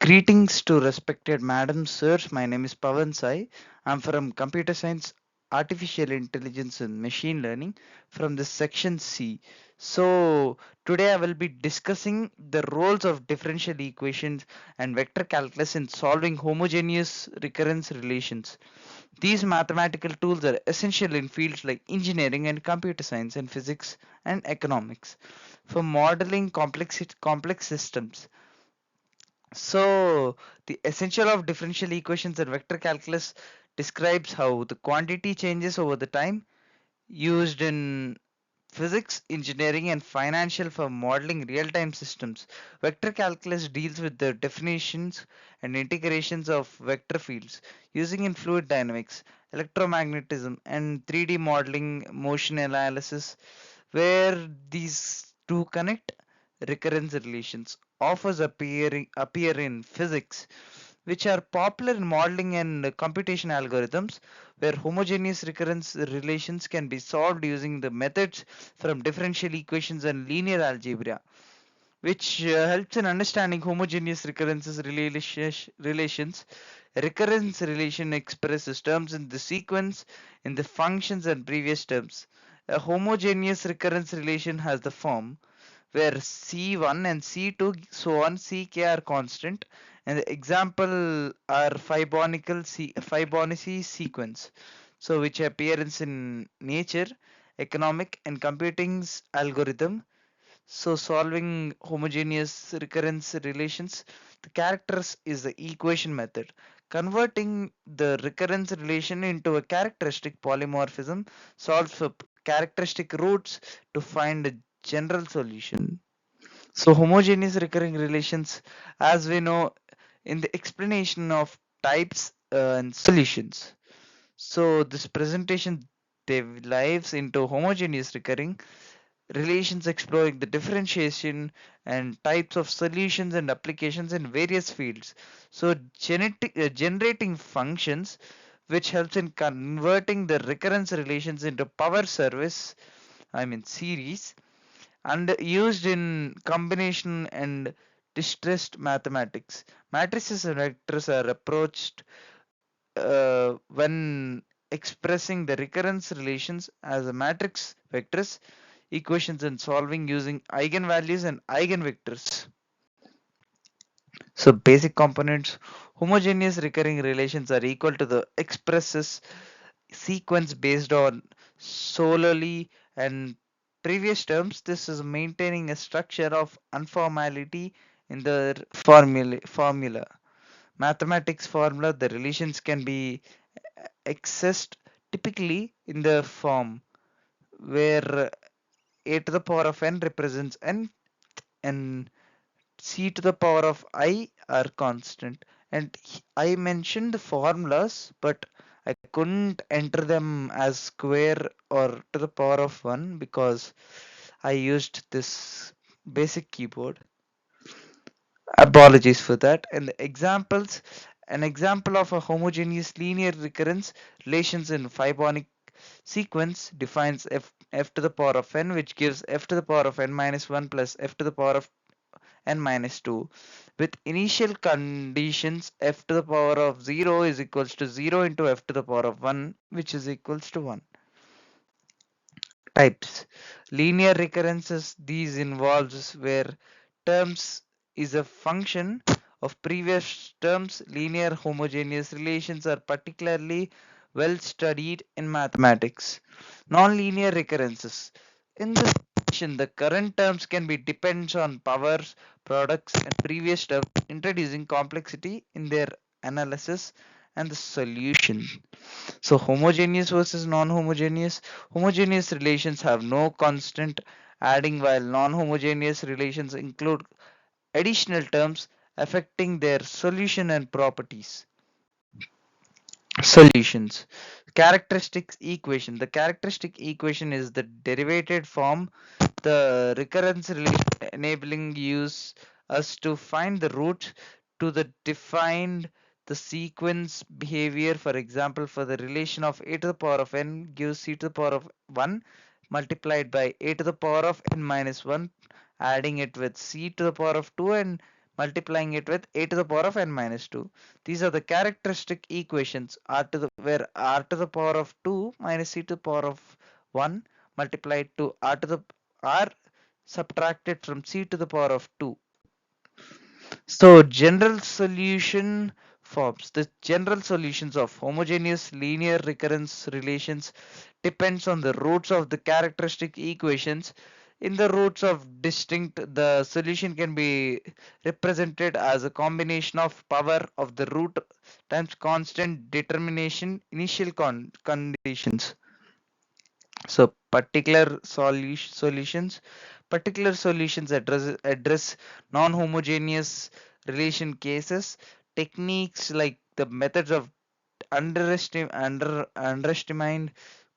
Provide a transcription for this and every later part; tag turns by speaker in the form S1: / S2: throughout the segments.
S1: Greetings to respected Madam Sirs. My name is Pavan Sai. I'm from Computer Science, Artificial Intelligence and Machine Learning from the section C. So today I will be discussing the roles of differential equations and vector calculus in solving homogeneous recurrence relations. These mathematical tools are essential in fields like engineering and computer science and physics and economics for modeling complex systems. So, the essential of differential equations and vector calculus describes how the quantity changes over the time used in physics, engineering, and financial for modeling real-time systems. Vector calculus deals with the definitions and integrations of vector fields using in fluid dynamics, electromagnetism, and 3D modeling motion analysis, where these two connect. Recurrence relations offers appear in physics, which are popular in modeling and computation algorithms, where homogeneous recurrence relations can be solved using the methods from differential equations and linear algebra, which helps in understanding homogeneous relations. Recurrence relation expresses terms in the sequence in the functions and previous terms. A homogeneous recurrence relation has the form where C1 and C2 so on Ck are constant, and the example are Fibonacci sequence, so which appearance in nature, economic and computing's algorithm. So solving homogeneous recurrence relations, the characters is the equation method. Converting the recurrence relation into a characteristic polymorphism solves for characteristic roots to find a general solution. So homogeneous recurring relations, as we know in the explanation of types and solutions. So this presentation dives into homogeneous recurring relations exploring the differentiation and types of solutions and applications in various fields. So generating functions which helps in converting the recurrence relations into power service, I mean series, and used in combination and distressed mathematics. Matrices and vectors are approached when expressing the recurrence relations as a matrix vectors equations and solving using eigenvalues and eigenvectors. So basic components, homogeneous recurring relations are equal to the expresses sequence based on solely and previous terms. This is maintaining a structure of informality in the formula. Mathematics formula, the relations can be accessed typically in the form where a to the power of n represents n and c to the power of I are constant. And I mentioned the formulas, but I couldn't enter them as square or to the power of 1 because I used this basic keyboard. Apologies for that. And the examples, an example of a homogeneous linear recurrence relations in Fibonic sequence defines f to the power of n, which gives f to the power of n minus 1 plus f to the power of n minus 2 with initial conditions f to the power of 0 is equals to 0 into f to the power of 1, which is equals to 1. Types: linear recurrences, these involves where terms is a function of previous terms. Linear homogeneous relations are particularly well studied in mathematics. Non-linear recurrences, in this relation the current terms can be depends on powers, products and previous terms, introducing complexity in their analysis and the solution. So homogeneous versus non-homogeneous. Homogeneous relations have no constant adding, while non-homogeneous relations include additional terms affecting their solution and properties. Solutions. Characteristics equation. The characteristic equation is the derivative form, the recurrence relation enabling use us to find the root to the defined the sequence behavior. For example, for the relation of a to the power of n gives c to the power of 1 multiplied by a to the power of n minus 1, adding it with c to the power of 2 and multiplying it with a to the power of n minus 2. These are the characteristic equations r to the where r to the power of 2 minus c to the power of 1 multiplied to r to the r subtracted from c to the power of 2. So general solution forms. The general solutions of homogeneous linear recurrence relations depends on the roots of the characteristic equations. In the roots of distinct, the solution can be represented as a combination of power of the root times constant determination initial conditions. So particular solutions address non-homogeneous relation cases. Techniques like the methods of underestimated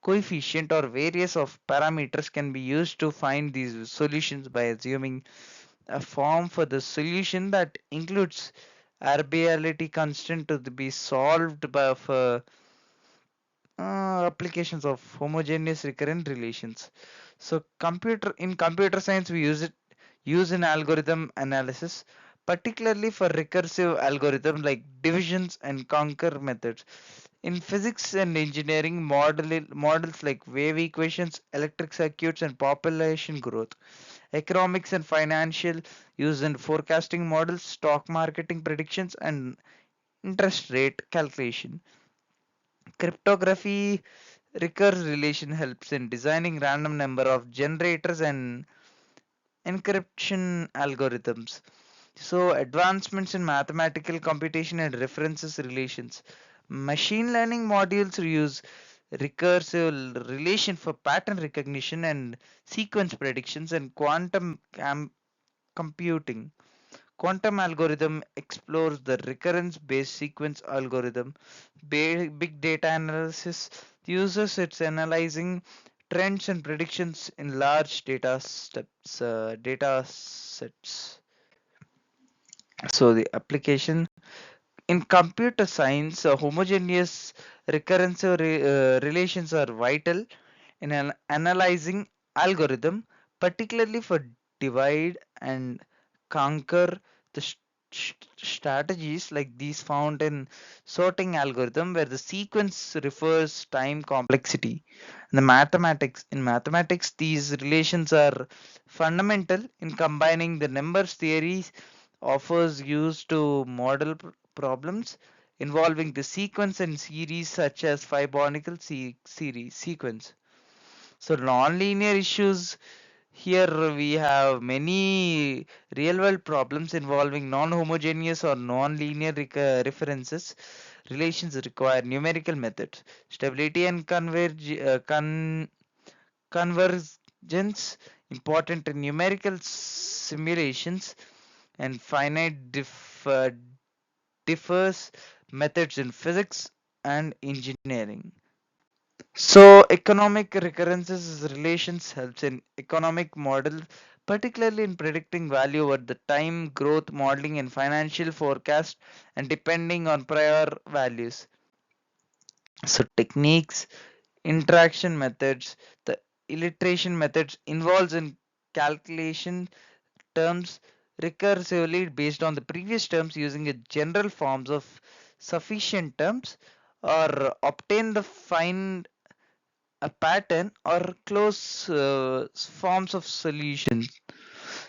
S1: coefficient or various of parameters can be used to find these solutions by assuming a form for the solution that includes arbitrarity constant to be solved by for applications of homogeneous recurrent relations. So computer science we use in algorithm analysis, particularly for recursive algorithm like divisions and conquer methods. In physics and engineering, models like wave equations, electric circuits, and population growth. Economics and financial use in forecasting models, stock marketing predictions, and interest rate calculation. Cryptography recurse relation helps in designing random number of generators and encryption algorithms. So advancements in mathematical computation and references relations. Machine learning modules use recursive relation for pattern recognition and sequence predictions and computing. Quantum algorithm explores the recurrence based sequence algorithm. Big data analysis uses its analyzing trends and predictions in large data sets. So the application in computer science, homogeneous recurrence relations are vital in analyzing algorithm, particularly for divide and conquer the strategies like these found in sorting algorithm where the sequence refers time complexity. In mathematics, these relations are fundamental in combining the numbers theories offers used to model problems involving the sequence and series such as Fibonacci series sequence. So non-linear issues here we have many real-world problems involving non-homogeneous or non-linear references. Relations require numerical methods. Stability and convergence important in numerical simulations and differs methods in physics and engineering. So economic recurrences relations helps in economic model, particularly in predicting value over the time, growth modeling and financial forecast and depending on prior values. So techniques, interaction methods, the illustration methods involves in calculation terms recursively based on the previous terms using a general forms of sufficient terms or obtain the find a pattern or close forms of solutions.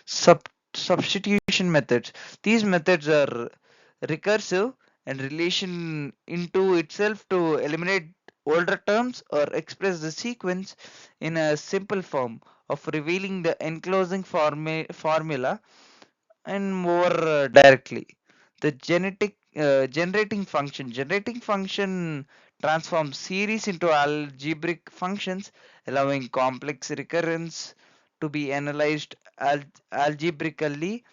S1: Substitution methods. These methods are recursive and relation into itself to eliminate older terms or express the sequence in a simple form of revealing the enclosing formula and more directly. The generating function transforms series into algebraic functions, allowing complex recurrence to be analyzed algebraically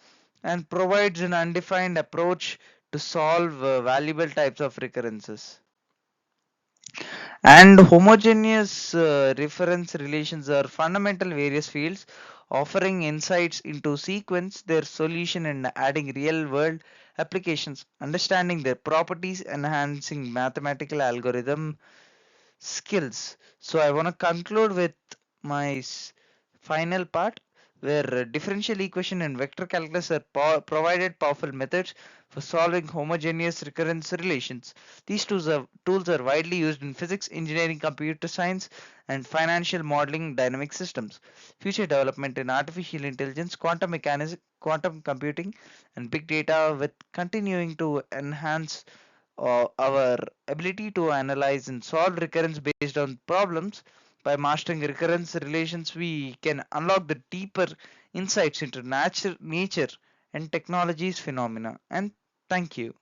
S1: and provides an undefined approach to solve valuable types of recurrences. And homogeneous reference relations are fundamental various fields offering insights into sequence, their solution, and adding real world applications, understanding their properties, enhancing mathematical algorithm skills. So, I want to conclude with my final part, where differential equation and vector calculus are provided powerful methods for solving homogeneous recurrence relations. These tools are widely used in physics, engineering, computer science, and financial modeling dynamic systems. Future development in artificial intelligence, quantum mechanics, quantum computing, and big data with continuing to enhance our ability to analyze and solve recurrence based on problems. By mastering recurrence relations, we can unlock the deeper insights into nature and technology's phenomena. And thank you.